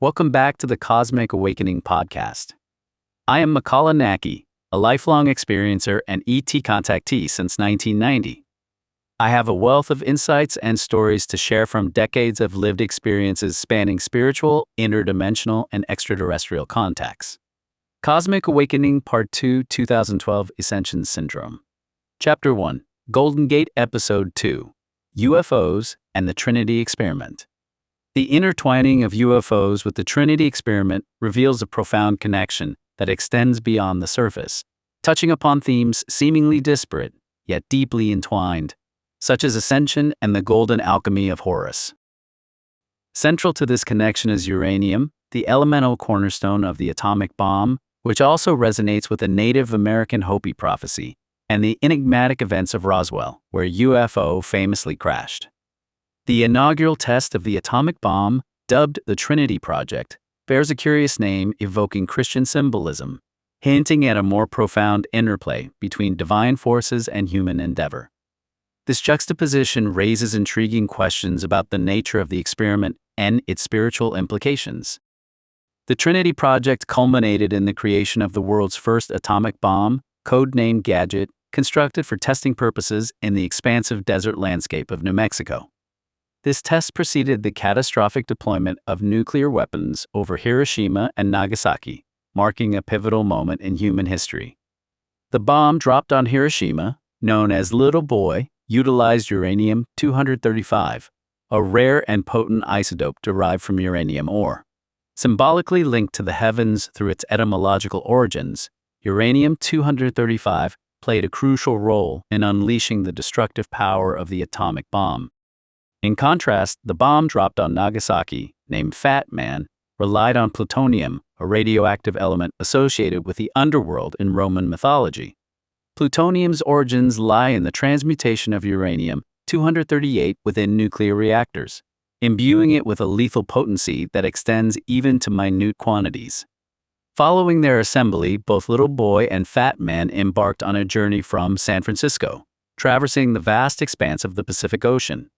Welcome back to the Cosmic Awakening podcast. I am Makāula Nakae, a lifelong experiencer and ET contactee since 1990. I have a wealth of insights and stories to share from decades of lived experiences spanning spiritual, interdimensional, and extraterrestrial contacts. Cosmic Awakening Part 2, 2012 Ascension Syndrome. Chapter 1, Golden Gate Episode 2, UFOs and the Trinity Experiment. The intertwining of UFOs with the Trinity Experiment reveals a profound connection that extends beyond the surface, touching upon themes seemingly disparate, yet deeply entwined, such as Ascension and the golden alchemy of Horus. Central to this connection is uranium, the elemental cornerstone of the atomic bomb, which also resonates with a Native American Hopi prophecy, and the enigmatic events of Roswell, where UFO famously crashed. The inaugural test of the atomic bomb, dubbed the Trinity Project, bears a curious name evoking Christian symbolism, hinting at a more profound interplay between divine forces and human endeavor. This juxtaposition raises intriguing questions about the nature of the experiment and its spiritual implications. The Trinity Project culminated in the creation of the world's first atomic bomb, codenamed Gadget, constructed for testing purposes in the expansive desert landscape of New Mexico. This test preceded the catastrophic deployment of nuclear weapons over Hiroshima and Nagasaki, marking a pivotal moment in human history. The bomb dropped on Hiroshima, known as Little Boy, utilized uranium-235, a rare and potent isotope derived from uranium ore. Symbolically linked to the heavens through its etymological origins, uranium-235 played a crucial role in unleashing the destructive power of the atomic bomb. In contrast, the bomb dropped on Nagasaki, named Fat Man, relied on plutonium, a radioactive element associated with the underworld in Roman mythology. Plutonium's origins lie in the transmutation of uranium-238 within nuclear reactors, imbuing it with a lethal potency that extends even to minute quantities. Following their assembly, both Little Boy and Fat Man embarked on a journey from San Francisco, traversing the vast expanse of the Pacific Ocean.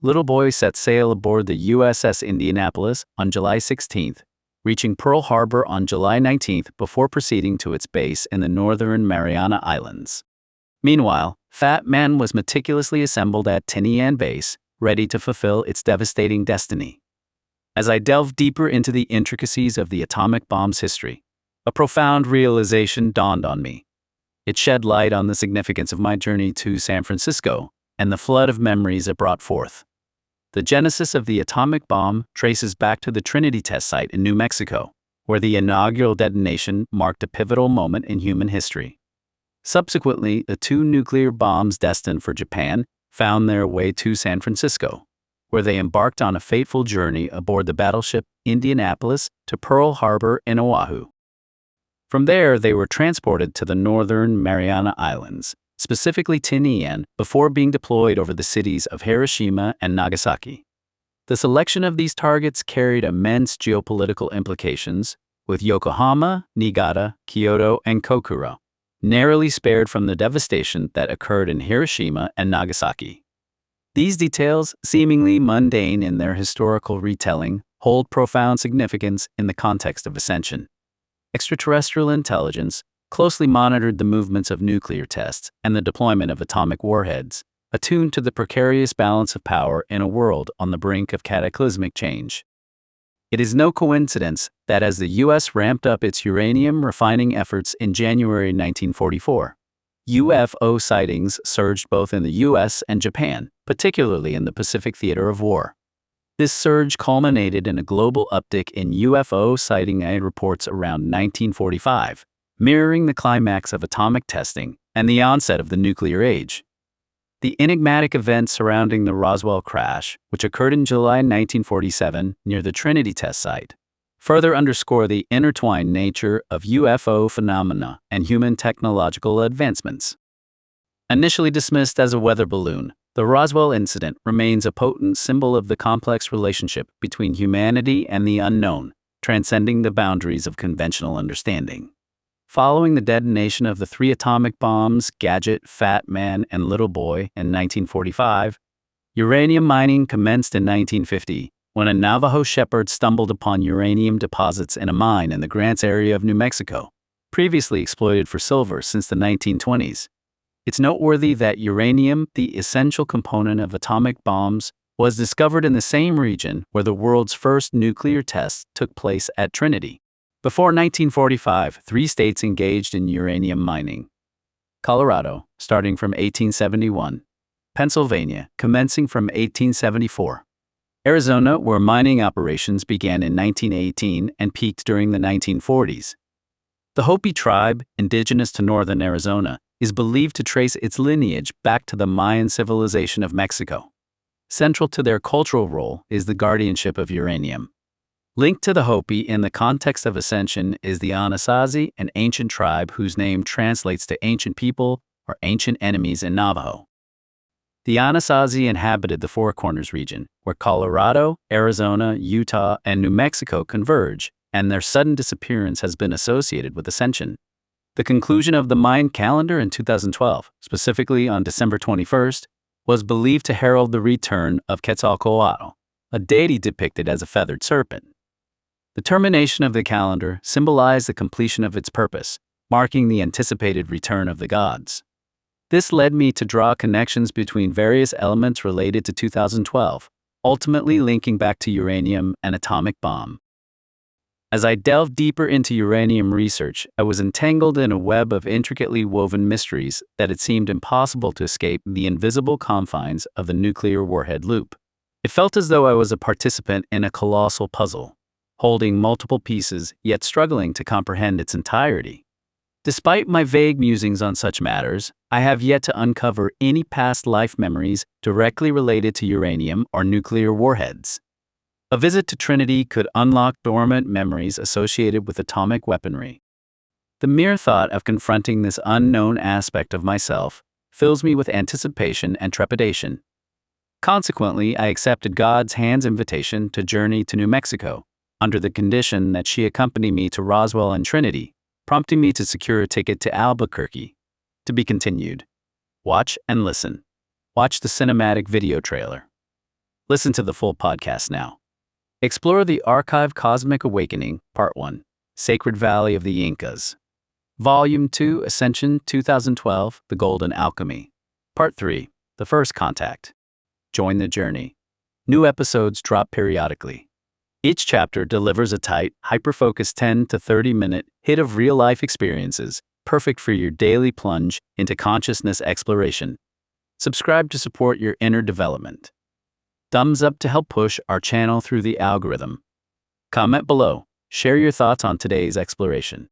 Little Boy set sail aboard the USS Indianapolis on July 16th, reaching Pearl Harbor on July 19th before proceeding to its base in the northern Mariana Islands. Meanwhile, Fat Man was meticulously assembled at Tinian Base, ready to fulfill its devastating destiny. As I delved deeper into the intricacies of the atomic bomb's history, a profound realization dawned on me. It shed light on the significance of my journey to San Francisco and the flood of memories it brought forth. The genesis of the atomic bomb traces back to the Trinity test site in New Mexico, where the inaugural detonation marked a pivotal moment in human history. Subsequently, the two nuclear bombs destined for Japan found their way to San Francisco, where they embarked on a fateful journey aboard the battleship Indianapolis to Pearl Harbor in Oahu. From there, they were transported to the northern Mariana Islands, specifically Tinian, before being deployed over the cities of Hiroshima and Nagasaki. The selection of these targets carried immense geopolitical implications, with Yokohama, Niigata, Kyoto, and Kokura narrowly spared from the devastation that occurred in Hiroshima and Nagasaki. These details, seemingly mundane in their historical retelling, hold profound significance in the context of Ascension. Extraterrestrial intelligence closely monitored the movements of nuclear tests and the deployment of atomic warheads, attuned to the precarious balance of power in a world on the brink of cataclysmic change. It is no coincidence that as the U.S. ramped up its uranium refining efforts in January 1944, UFO sightings surged both in the U.S. and Japan, particularly in the Pacific theater of war. This surge culminated in a global uptick in UFO sighting reports around 1945, mirroring the climax of atomic testing and the onset of the nuclear age. The enigmatic events surrounding the Roswell crash, which occurred in July 1947 near the Trinity test site, further underscore the intertwined nature of UFO phenomena and human technological advancements. Initially dismissed as a weather balloon, the Roswell incident remains a potent symbol of the complex relationship between humanity and the unknown, transcending the boundaries of conventional understanding. Following the detonation of the three atomic bombs, Gadget, Fat Man, and Little Boy, in 1945, uranium mining commenced in 1950, when a Navajo shepherd stumbled upon uranium deposits in a mine in the Grants area of New Mexico, previously exploited for silver since the 1920s. It's noteworthy that uranium, the essential component of atomic bombs, was discovered in the same region where the world's first nuclear tests took place at Trinity. Before 1945, 3 states engaged in uranium mining. Colorado, starting from 1871. Pennsylvania, commencing from 1874. Arizona, where mining operations began in 1918 and peaked during the 1940s. The Hopi tribe, indigenous to northern Arizona, is believed to trace its lineage back to the Mayan civilization of Mexico. Central to their cultural role is the guardianship of uranium. Linked to the Hopi in the context of Ascension is the Anasazi, an ancient tribe whose name translates to ancient people or ancient enemies in Navajo. The Anasazi inhabited the Four Corners region, where Colorado, Arizona, Utah, and New Mexico converge, and their sudden disappearance has been associated with Ascension. The conclusion of the Mayan calendar in 2012, specifically on December 21st, was believed to herald the return of Quetzalcoatl, a deity depicted as a feathered serpent. The termination of the calendar symbolized the completion of its purpose, marking the anticipated return of the gods. This led me to draw connections between various elements related to 2012, ultimately linking back to uranium and atomic bomb. As I delved deeper into uranium research, I was entangled in a web of intricately woven mysteries that it seemed impossible to escape the invisible confines of the nuclear warhead loop. It felt as though I was a participant in a colossal puzzle, holding multiple pieces yet struggling to comprehend its entirety. Despite my vague musings on such matters, I have yet to uncover any past life memories directly related to uranium or nuclear warheads. A visit to Trinity could unlock dormant memories associated with atomic weaponry. The mere thought of confronting this unknown aspect of myself fills me with anticipation and trepidation. Consequently, I accepted God's hand's invitation to journey to New Mexico, under the condition that she accompany me to Roswell and Trinity, prompting me to secure a ticket to Albuquerque. To be continued. Watch and listen. Watch the cinematic video trailer. Listen to the full podcast now. Explore the archive Cosmic Awakening, Part 1, Sacred Valley of the Incas. Volume 2, Ascension 2012, The Golden Alchemy. Part 3, The First Contact. Join the journey. New episodes drop periodically. Each chapter delivers a tight, hyper-focused 10 to 30-minute hit of real-life experiences, perfect for your daily plunge into consciousness exploration. Subscribe to support your inner development. Thumbs up to help push our channel through the algorithm. Comment below. Share your thoughts on today's exploration.